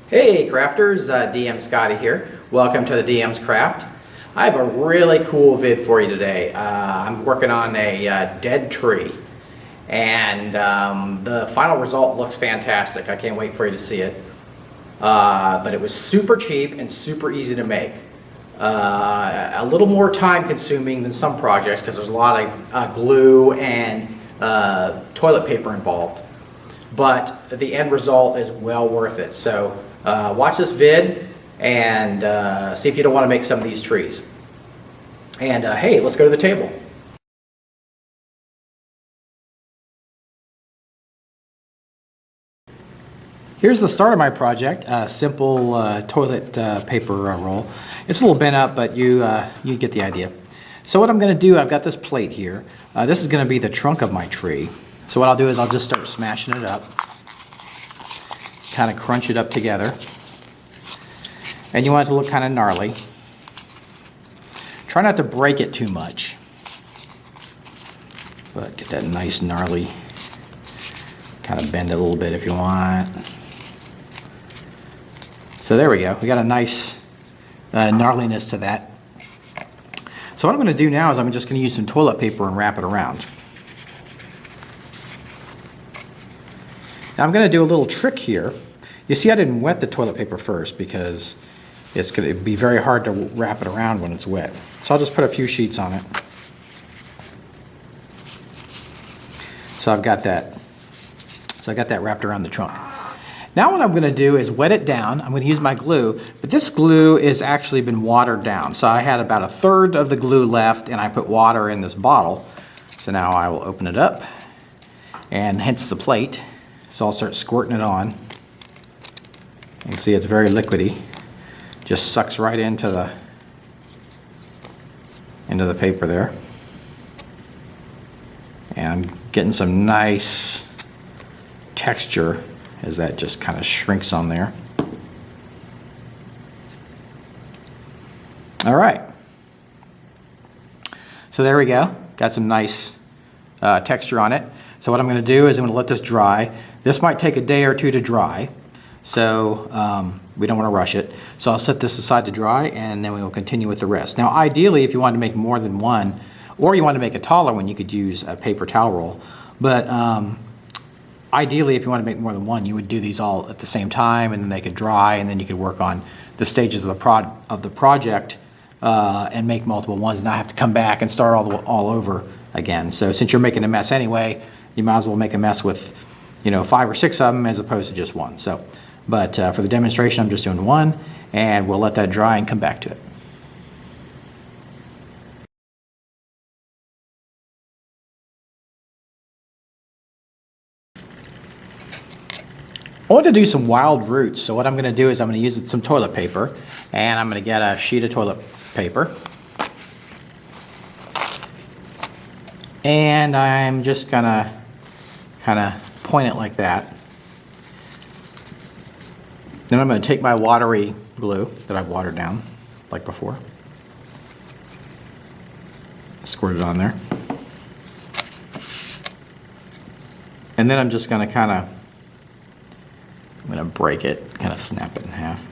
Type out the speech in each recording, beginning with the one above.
Hey crafters, DM Scotty here. Welcome to the DM's Craft. I have a really cool vid for you today. I'm working on a dead tree, and the final result looks fantastic. I can't wait for you to see it. But it was super cheap and super easy to make. A little more time consuming than some projects because there's a lot of glue and toilet paper involved. But the end result is well worth it. So watch this vid and see if you don't want to make some of these trees. And hey, let's go to the table. Here's the start of my project, a simple toilet paper roll. It's a little bent up, but you get the idea. So what I'm going to do, I've got this plate here. This is going to be the trunk of my tree. So what I'll do is I'll just start smashing it up, kind of crunch it up together. And you want it to look kind of gnarly. Try not to break it too much, but get that nice gnarly, kind of bend it a little bit if you want. So there we go, we got a nice gnarliness to that. So what I'm going to do now is I'm just going to use some toilet paper and wrap it around. Now I'm going to do a little trick here. You see I didn't wet the toilet paper first because it's going to be very hard to wrap it around when it's wet. So I'll just put a few sheets on it. So I've got that. So I got that wrapped around the trunk. Now what I'm going to do is wet it down. I'm going to use my glue, but this glue is actually been watered down. So I had about 1/3 of the glue left and I put water in this bottle. So now I will open it up and hence the plate. So I'll start squirting it on. You can see it's very liquidy. Just sucks right into the paper there. And I'm getting some nice texture as that just kind of shrinks on there. All right. So there we go. Got some nice texture on it. So what I'm going to do is I'm going to let this dry. This might take a day or two to dry, so we don't want to rush it. So I'll set this aside to dry and then we will continue with the rest. Now ideally if you want to make more than one, or you want to make a taller one, you could use a paper towel roll. But ideally if you want to make more than one, you would do these all at the same time and then they could dry and then you could work on the stages of the project and make multiple ones and not have to come back and start all over again. So since you're making a mess anyway, you might as well make a mess with 5 or 6 of them as opposed to just one. So, but for the demonstration, I'm just doing one, and we'll let that dry and come back to it. I want to do some wild roots, so what I'm going to do is I'm going to use some toilet paper, and I'm going to get a sheet of toilet paper. And I'm just going to kind of point it like that. Then I'm going to take my watery glue that I've watered down, like before. Squirt it on there. And then I'm just going to I'm going to break it, kind of snap it in half.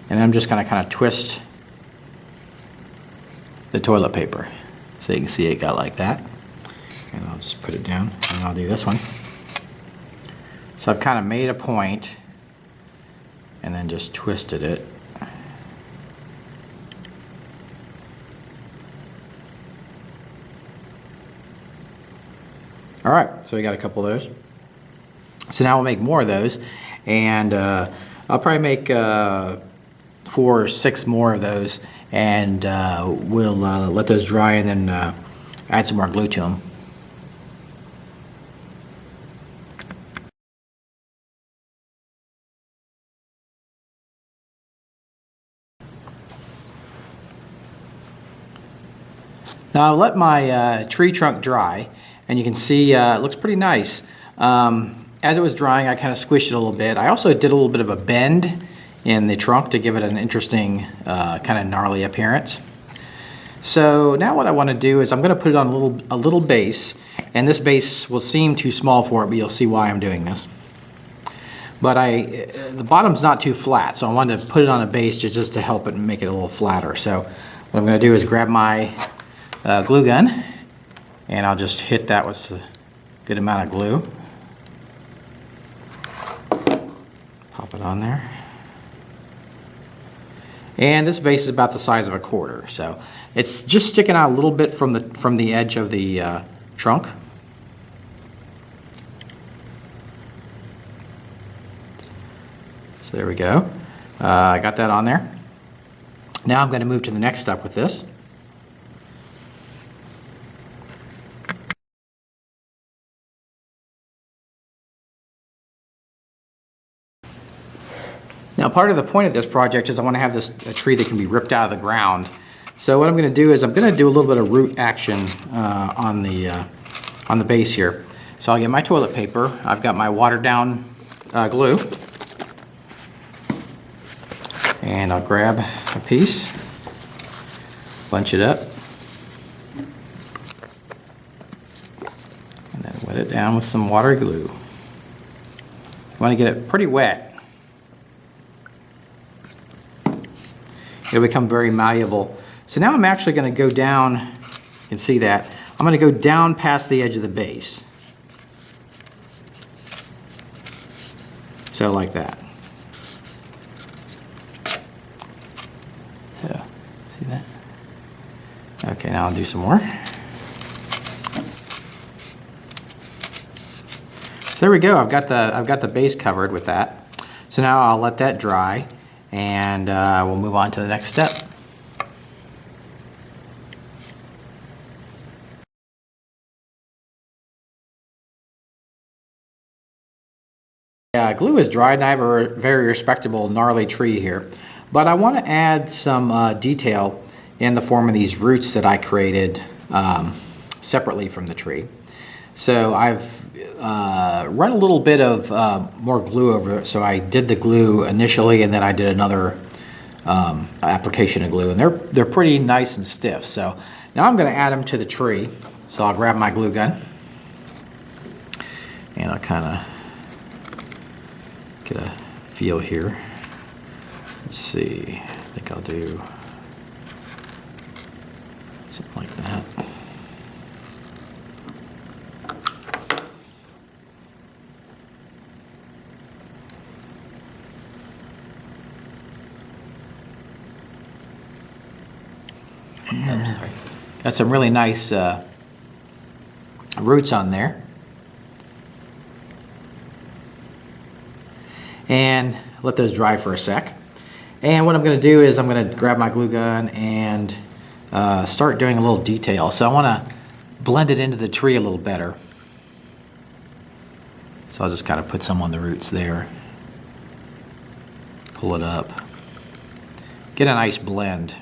And then I'm just going to kind of twist the toilet paper. So you can see it got like that. And I'll just put it down, and I'll do this one. So I've kind of made a point and then just twisted it. All right, so we got a couple of those. So now we'll make more of those, and I'll probably make 4 or 6 more of those, and we'll let those dry and then add some more glue to them. Now I'll let my tree trunk dry, and you can see it looks pretty nice. As it was drying, I kind of squished it a little bit. I also did a little bit of a bend in the trunk to give it an interesting kind of gnarly appearance. So now what I want to do is I'm going to put it on a little base, and this base will seem too small for it, but you'll see why I'm doing this. but the bottom's not too flat, so I wanted to put it on a base just to help it and make it a little flatter. So what I'm going to do is grab my glue gun, and I'll just hit that with a good amount of glue. Pop it on there. And this base is about the size of a quarter, so it's just sticking out a little bit from the edge of the trunk. So there we go. I got that on there. Now I'm going to move to the next step with this. Now, part of the point of this project is I want to have a tree that can be ripped out of the ground. So what I'm going to do is I'm going to do a little bit of root action on the base here. So I'll get my toilet paper. I've got my watered down glue. And I'll grab a piece, bunch it up, and then wet it down with some water glue. You want to get it pretty wet. It'll become very malleable. So now I'm actually going to go down, you can see that, I'm going to go down past the edge of the base. So like that. So, see that? Okay, now I'll do some more. So there we go. I've got the base covered with that. So now I'll let that dry, and we'll move on to the next step. Glue is dried, and I have a very respectable gnarly tree here. But I want to add some detail in the form of these roots that I created separately from the tree. So I've run a little bit of more glue over it. So I did the glue initially, and then I did another application of glue, and they're pretty nice and stiff. So now I'm going to add them to the tree. So I'll grab my glue gun, and I'll kind of get a feel here. Let's see, I think I'll do something like that. I'm sorry. Got some really nice roots on there. And let those dry for a sec. And what I'm going to do is I'm going to grab my glue gun and start doing a little detail. So I want to blend it into the tree a little better. So I'll just kind of put some on the roots there. Pull it up. Get a nice blend.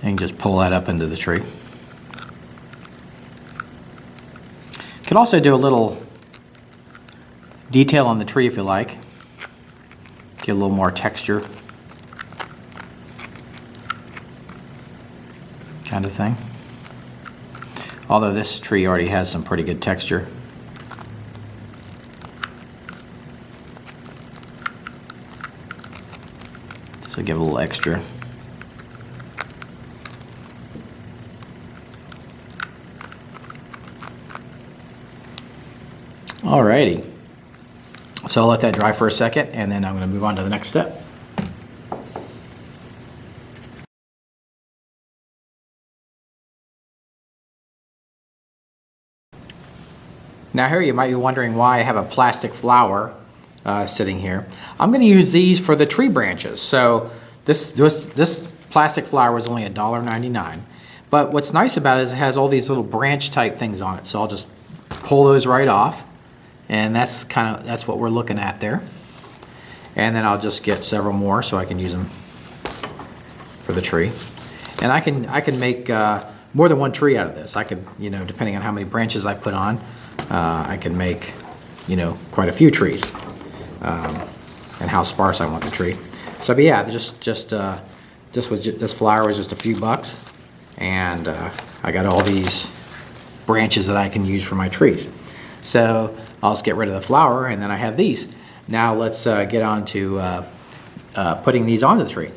And just pull that up into the tree. Could also do a little detail on the tree if you like. Get a little more texture. Kind of thing. Although this tree already has some pretty good texture. So give it a little extra. Alrighty, so I'll let that dry for a second, and then I'm going to move on to the next step. Now here you might be wondering why I have a plastic flower sitting here. I'm going to use these for the tree branches. So this plastic flower was only $1.99, but what's nice about it is it has all these little branch type things on it. So I'll just pull those right off. And that's what we're looking at there. And then I'll just get several more so I can use them for the tree. And I can make more than one tree out of this. I could, depending on how many branches I put on, I can make, quite a few trees. And how sparse I want the tree. So, but yeah, this flower was just a few bucks, And I got all these branches that I can use for my trees. So I'll just get rid of the flower, and then I have these. Now let's get on to putting these on the tree.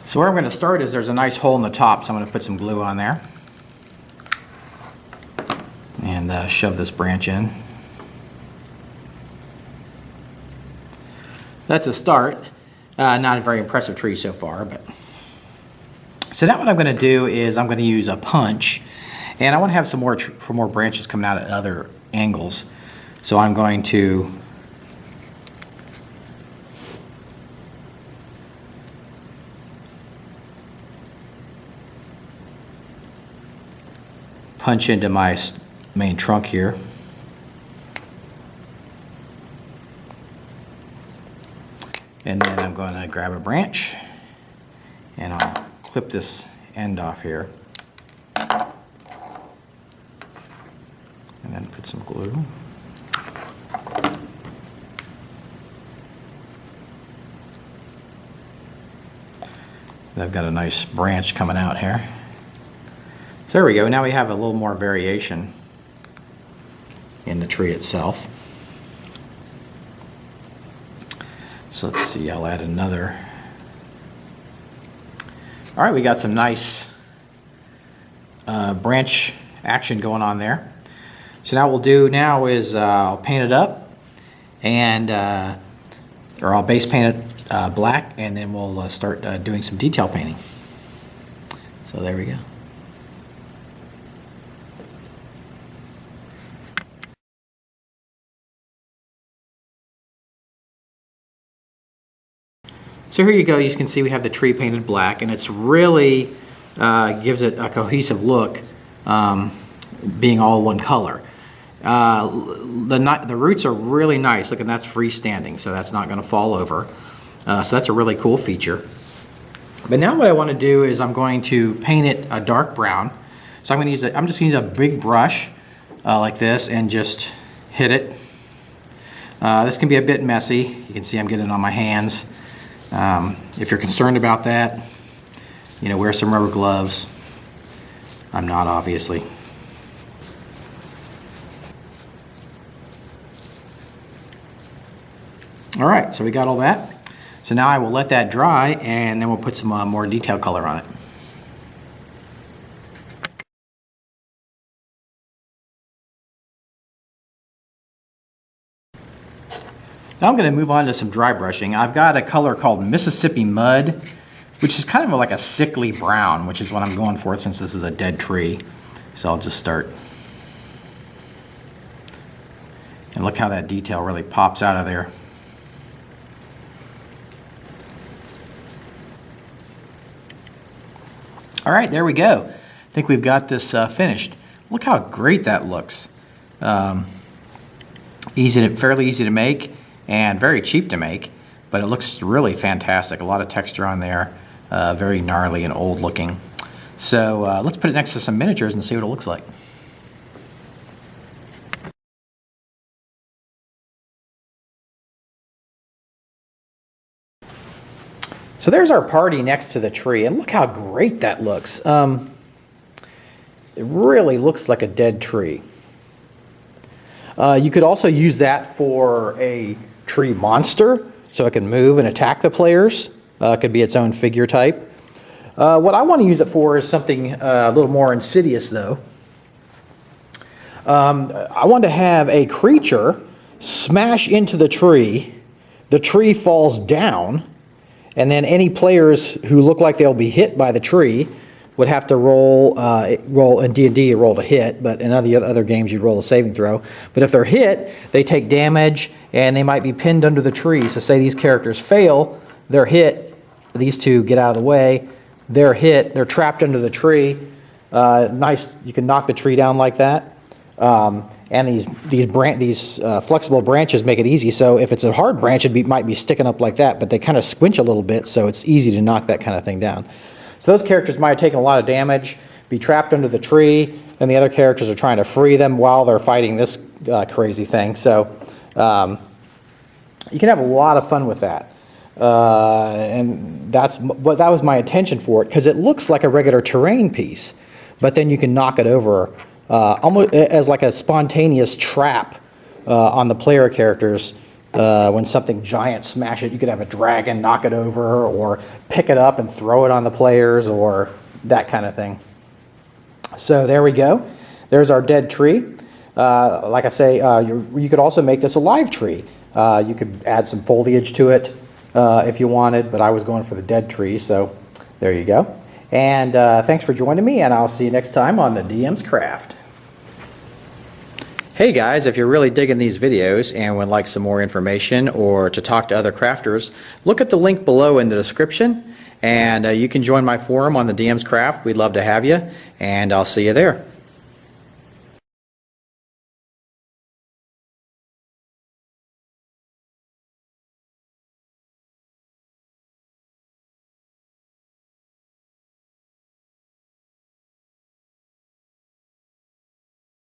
So where I'm going to start is there's a nice hole in the top, so I'm going to put some glue on there. And shove this branch in. That's a start. Not a very impressive tree so far, but. So now what I'm going to do is I'm going to use a punch, and I want to have some more branches coming out at other angles. So I'm going to punch into my main trunk here. And then I'm going to grab a branch and I'll clip this end off here. And then put some glue. And I've got a nice branch coming out here. So there we go. Now we have a little more variation in the tree itself. So let's see, I'll add another. All right, we got some nice branch action going on there. So now what we'll do now is I'll paint it up, and or I'll base paint it black, and then we'll start doing some detail painting. So there we go. So here you go, you can see we have the tree painted black, and it's really gives it a cohesive look, being all one color. The roots are really nice. Look, and that's freestanding, so that's not going to fall over. So that's a really cool feature. But now what I want to do is I'm going to paint it a dark brown. So I'm just going to use a big brush like this and just hit it. This can be a bit messy. You can see I'm getting it on my hands. If you're concerned about that, you know, wear some rubber gloves. I'm not, obviously. All right, so we got all that. So now I will let that dry, and then we'll put some more detail color on it. Now I'm going to move on to some dry brushing. I've got a color called Mississippi Mud, which is kind of like a sickly brown, which is what I'm going for since this is a dead tree. So I'll just start. And look how that detail really pops out of there. All right, there we go. I think we've got this finished. Look how great that looks. Fairly easy to make and very cheap to make, but it looks really fantastic. A lot of texture on there, very gnarly and old looking. So let's put it next to some miniatures and see what it looks like. So there's our party next to the tree, and look how great that looks. It really looks like a dead tree. You could also use that for a tree monster, so it can move and attack the players. It could be its own figure type. What I want to use it for is something a little more insidious, though. I want to have a creature smash into the tree falls down, and then any players who look like they'll be hit by the tree would have to roll in D&D, you roll to hit, but in other games you'd roll a saving throw. But if they're hit, they take damage, and they might be pinned under the tree. So say these characters fail, they're hit, these two get out of the way, they're hit, they're trapped under the tree. Nice, you can knock the tree down like that. And these flexible branches make it easy. So if it's a hard branch, it might be sticking up like that, but they kind of squinch a little bit, so it's easy to knock that kind of thing down. So those characters might have taken a lot of damage, be trapped under the tree, and the other characters are trying to free them while they're fighting this crazy thing. So You can have a lot of fun with that. And that was my intention for it, because it looks like a regular terrain piece, but then you can knock it over almost as like a spontaneous trap on the player characters. When something giant smash it, you could have a dragon knock it over, or pick it up and throw it on the players, or that kind of thing. So there we go. There's our dead tree. Like I say, you could also make this a live tree. You could add some foliage to it if you wanted, but I was going for the dead tree, so there you go. And thanks for joining me, and I'll see you next time on the DM's Craft. Hey guys, if you're really digging these videos and would like some more information or to talk to other crafters, look at the link below in the description, and you can join my forum on the DM's Craft. We'd love to have you, and I'll see you there.